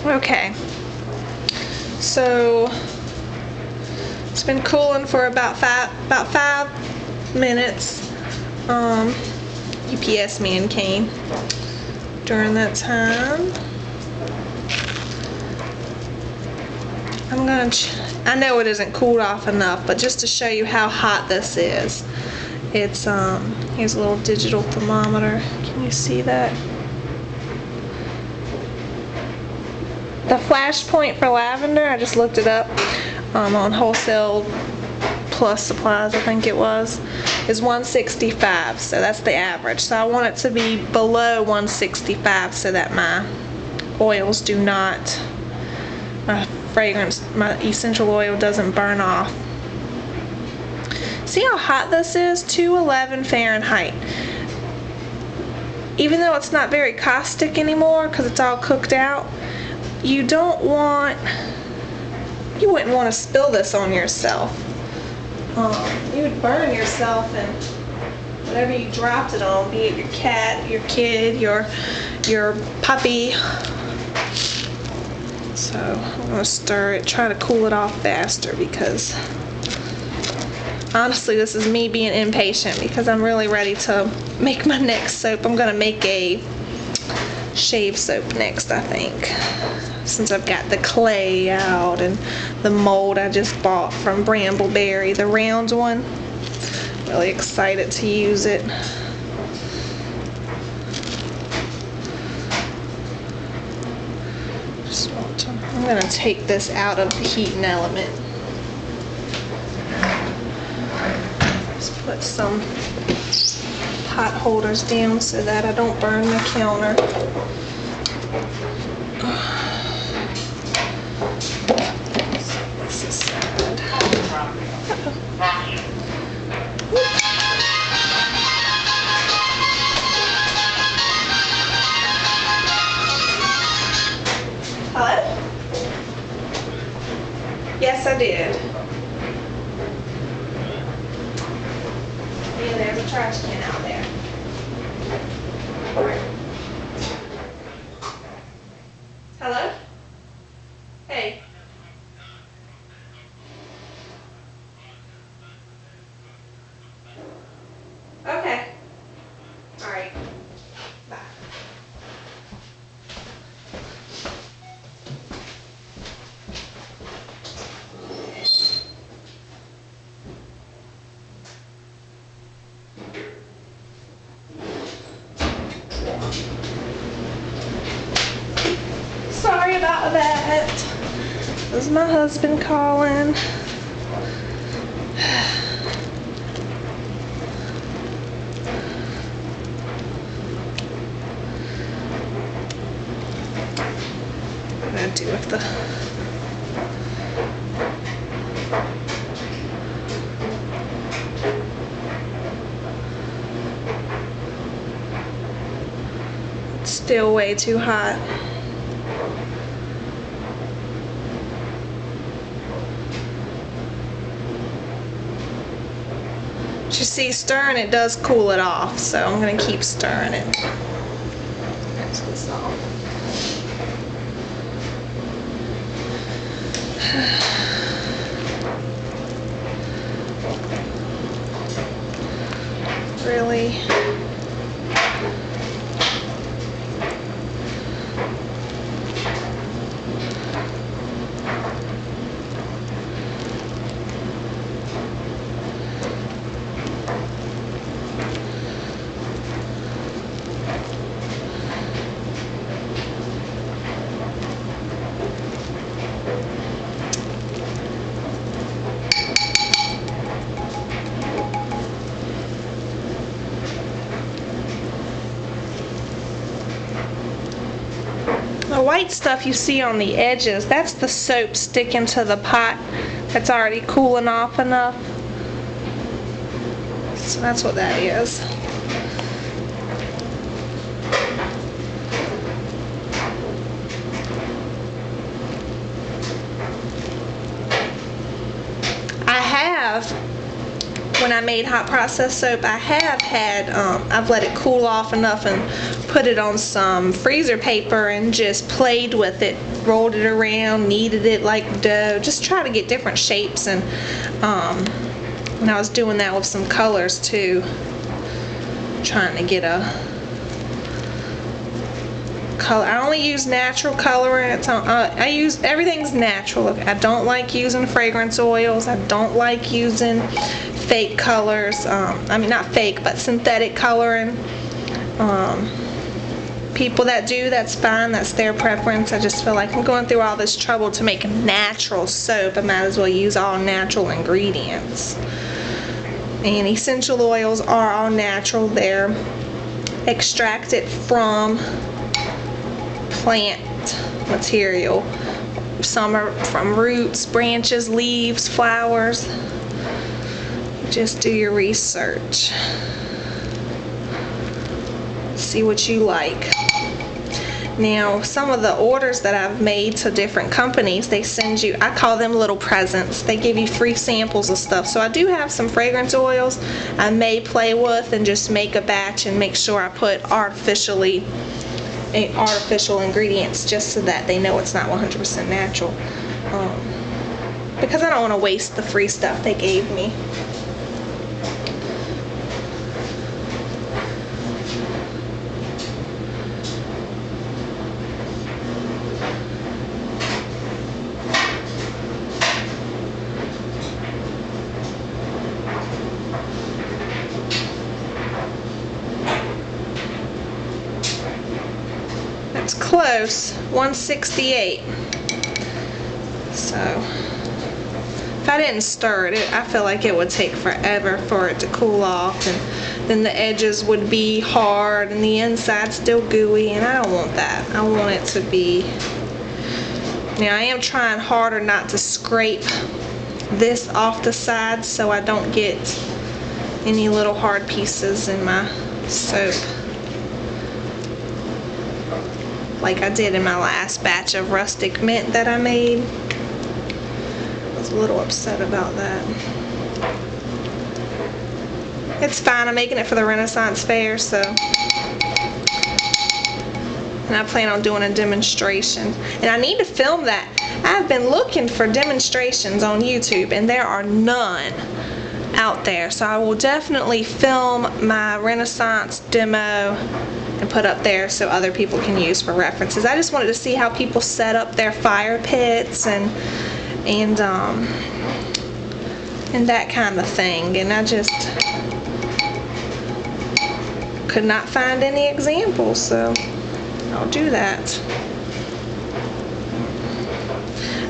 Okay, so it's been cooling for about five minutes. UPS man came during that time. I know it isn't cooled off enough, but just to show you how hot this is, it's here's a little digital thermometer. Can you see that? The flash point for lavender, I just looked it up on Wholesale Plus Supplies, I think it was, is 165, so that's the average. So I want it to be below 165 so that my oils do not, my fragrance, my essential oil doesn't burn off. See how hot this is? 211 Fahrenheit. Even though it's not very caustic anymore because it's all cooked out, you wouldn't want to spill this on yourself. You would burn yourself and whatever you dropped it on, be it your cat, your kid, your puppy. So I'm going to stir it, try to cool it off faster, because honestly this is me being impatient because I'm really ready to make my next soap. I'm going to make a shave soap next, I think, since I've got the clay out and the mold I just bought from Brambleberry, the round one. Really excited to use it. I'm going to take this out of the heating element. Just put some pot holders down so that I don't burn the counter. This is sad. Hello? Yes, I did. Yeah, there's a trash can out there. Hello? Hey. Okay. All right. Bye. Sorry about that. This is my husband calling. What do I do with the... It's still way too hot. You see, stirring it does cool it off, so I'm going to keep stirring it. Mix this off. Really? The white stuff you see on the edges, that's the soap sticking to the pot that's already cooling off enough. So that's what that is. I have, when I made hot process soap, I have had, I've let it cool off enough and put it on some freezer paper and just played with it, rolled it around, kneaded it like dough, just try to get different shapes. And I was doing that with some colors too, trying to get a color. I only use natural colorants. I use everything's natural. I don't like using fragrance oils. I don't like using fake colors. I mean, not fake, but synthetic coloring. People that do, that's fine. That's their preference. I just feel like I'm going through all this trouble to make natural soap. I might as well use all natural ingredients. And essential oils are all natural. They're extracted from plant material. Some are from roots, branches, leaves, flowers. Just do your research. See what you like. Now, some of the orders that I've made to different companies, they send you, I call them little presents. They give you free samples of stuff. So I do have some fragrance oils I may play with and just make a batch and make sure I put artificial ingredients just so that they know it's not 100% natural. Because I don't want to waste the free stuff they gave me. It's close, 168. So if I didn't stir it, I feel like it would take forever for it to cool off, and then the edges would be hard and the inside still gooey, and I don't want that. I want it to be, now I am trying harder not to scrape this off the sides so I don't get any little hard pieces in my soap, like I did in my last batch of rustic mint that I made. I was a little upset about that. It's fine, I'm making it for the Renaissance Fair, so. And I plan on doing a demonstration. And I need to film that. I've been looking for demonstrations on YouTube and there are none out there. So I will definitely film my Renaissance demo and put up there so other people can use for references. I just wanted to see how people set up their fire pits and that kind of thing, and I just could not find any examples, so I'll do that.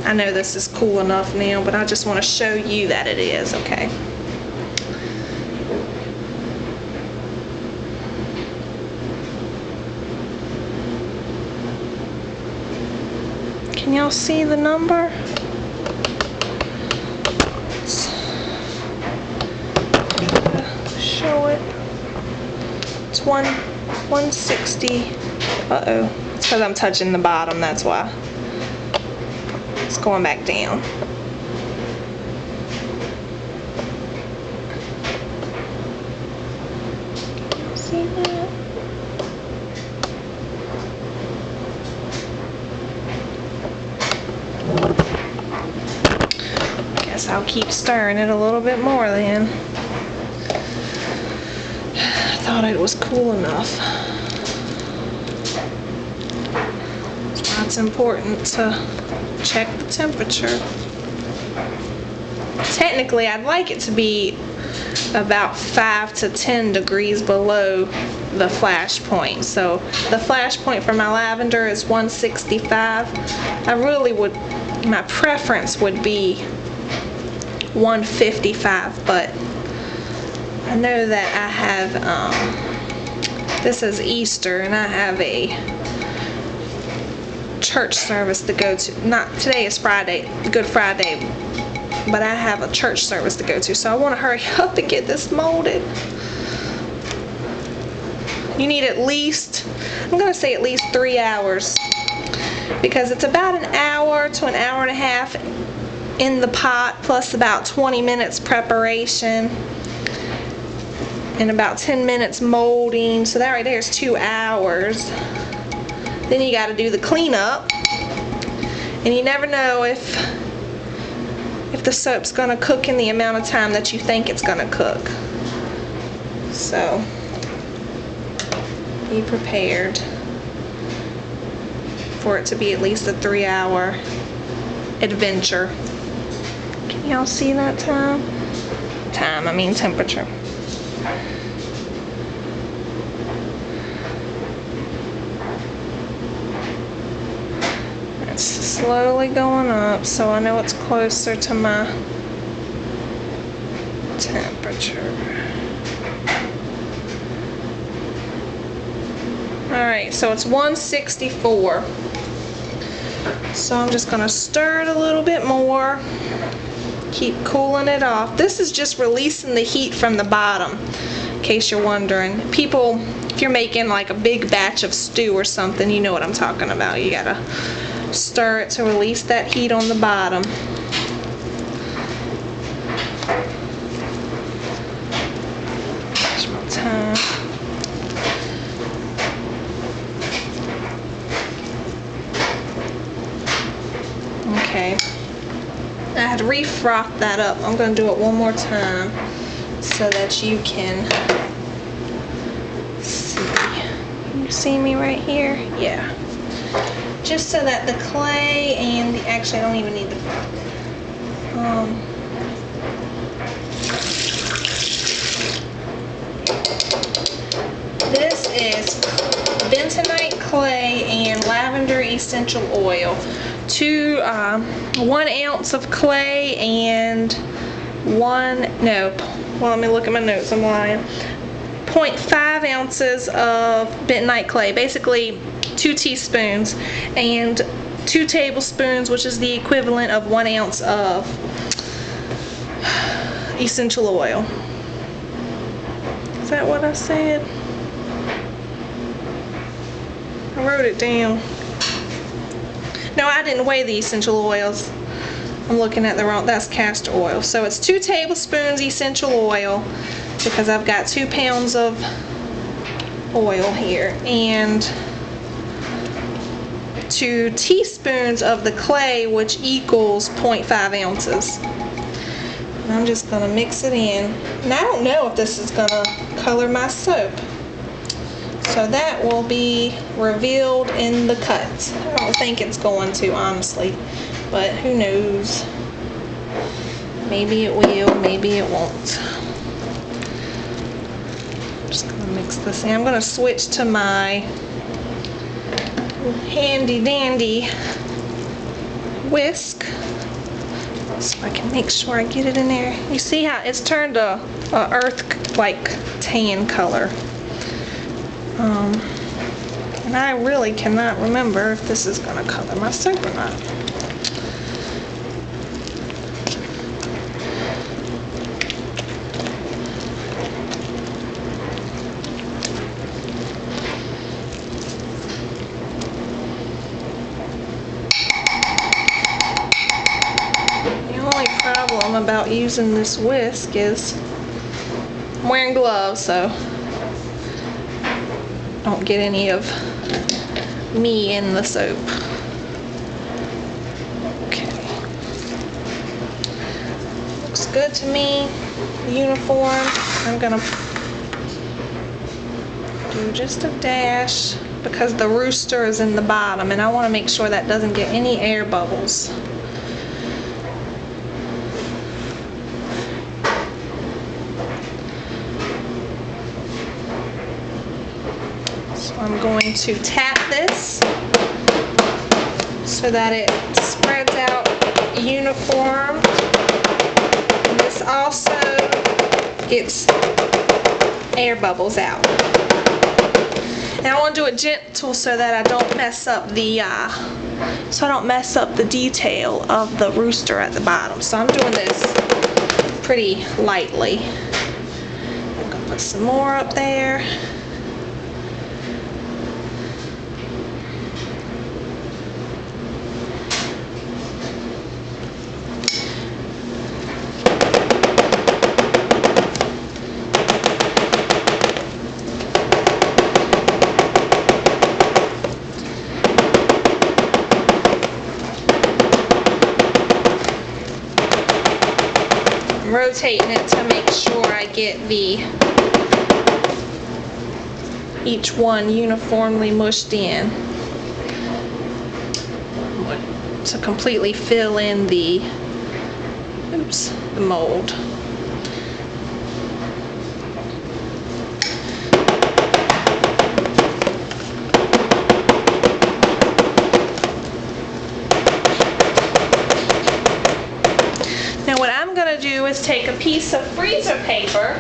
I know this is cool enough now, but I just want to show you that it is, okay? Can y'all see the number? Let's show it. It's 160. Uh-oh. It's because I'm touching the bottom, that's why. It's going back down. See that? Guess I'll keep stirring it a little bit more then. I thought it was cool enough. That's why it's important to check the temperature. Technically, I'd like it to be about 5 to 10 degrees below the flash point. So the flash point for my lavender is 165. I really would, my preference would be 155, but I know that I have, this is Easter and I have a church service to go to. Not today, is Friday, Good Friday, but I have a church service to go to, so I want to hurry up and get this molded. You need at least, I'm going to say at least 3 hours, because it's about an hour to an hour and a half in the pot, plus about 20 minutes preparation. and about 10 minutes molding. So that right there is 2 hours. Then you got to do the cleanup, and you never know if the soap's going to cook in the amount of time that you think it's going to cook. So be prepared for it to be at least a 3-hour adventure. Can y'all see that time? I mean temperature. It's slowly going up, so I know it's closer to my temperature. Alright, so it's 164. So I'm just going to stir it a little bit more. Keep cooling it off. This is just releasing the heat from the bottom, in case you're wondering. People, if you're making like a big batch of stew or something, you know what I'm talking about. You gotta stir it to release that heat on the bottom. Watch my time. Okay. I had to refroth that up. I'm going to do it one more time so that you can see. Can you see me right here? Yeah. Just so that the clay and the, actually I don't even need the this is bentonite clay and lavender essential oil. 1 ounce of clay and let me look at my notes, I'm lying. 0.5 ounces of bentonite clay, basically 2 teaspoons, and 2 tablespoons, which is the equivalent of 1 ounce of essential oil. Is that what I said? I wrote it down. No, I didn't weigh the essential oils. I'm looking at the wrong, that's castor oil. So it's 2 tablespoons essential oil, because I've got 2 pounds of oil here, and 2 teaspoons of the clay, which equals 0.5 ounces. And I'm just going to mix it in. And I don't know if this is going to color my soap. So that will be revealed in the cut. I don't think it's going to, honestly, but who knows. Maybe it will, maybe it won't. I'm just going to mix this in. I'm going to switch to my handy dandy whisk so I can make sure I get it in there. You see how it's turned a earth like tan color. And I really cannot remember if this is going to color my soap or not. The only problem about using this whisk is I'm wearing gloves, so don't get any of me in the soap. Okay. Looks good to me. Uniform. I'm gonna do just a dash because the rooster is in the bottom and I want to make sure that doesn't get any air bubbles. So I'm going to tap this so that it spreads out uniform. And this also gets air bubbles out. And I want to do it gentle so that I don't mess up the detail of the rooster at the bottom. So I'm doing this pretty lightly. I'm gonna put some more up there. rotating it to make sure I get each one uniformly mushed in to completely fill in the mold. Now what I'm going to do is take a piece of freezer paper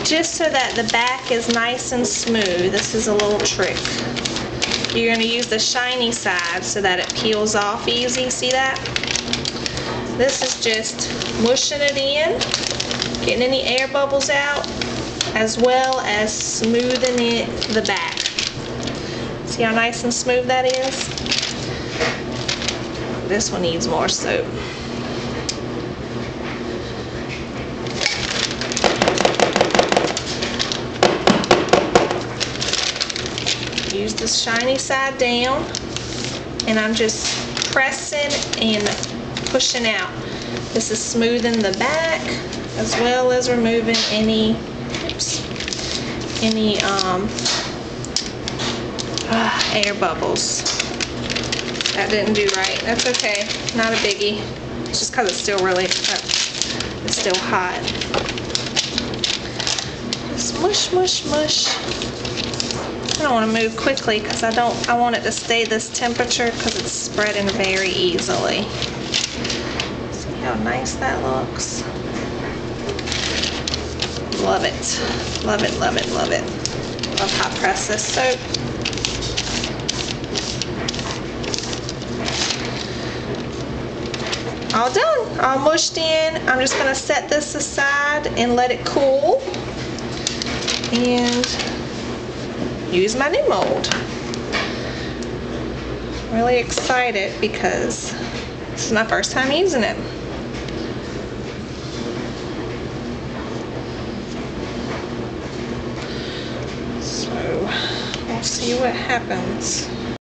just so that the back is nice and smooth. This is a little trick. You're going to use the shiny side so that it peels off easy. See that? This is just mushing it in, getting any air bubbles out, as well as smoothing the back. See how nice and smooth that is? This one needs more soap. Use the shiny side down, and I'm just pressing and pushing out. This is smoothing the back as well as removing any air bubbles. That didn't do right. That's okay. Not a biggie. It's just because it's still it's still hot. Just mush, mush, mush. I don't want to move quickly because I want it to stay this temperature because it's spreading very easily. See how nice that looks? Love it. Love it, love it, love it. Love hot press this soap. All done. All mushed in. I'm just going to set this aside and let it cool. And use my new mold. Really excited because this is my first time using it. So we'll see what happens.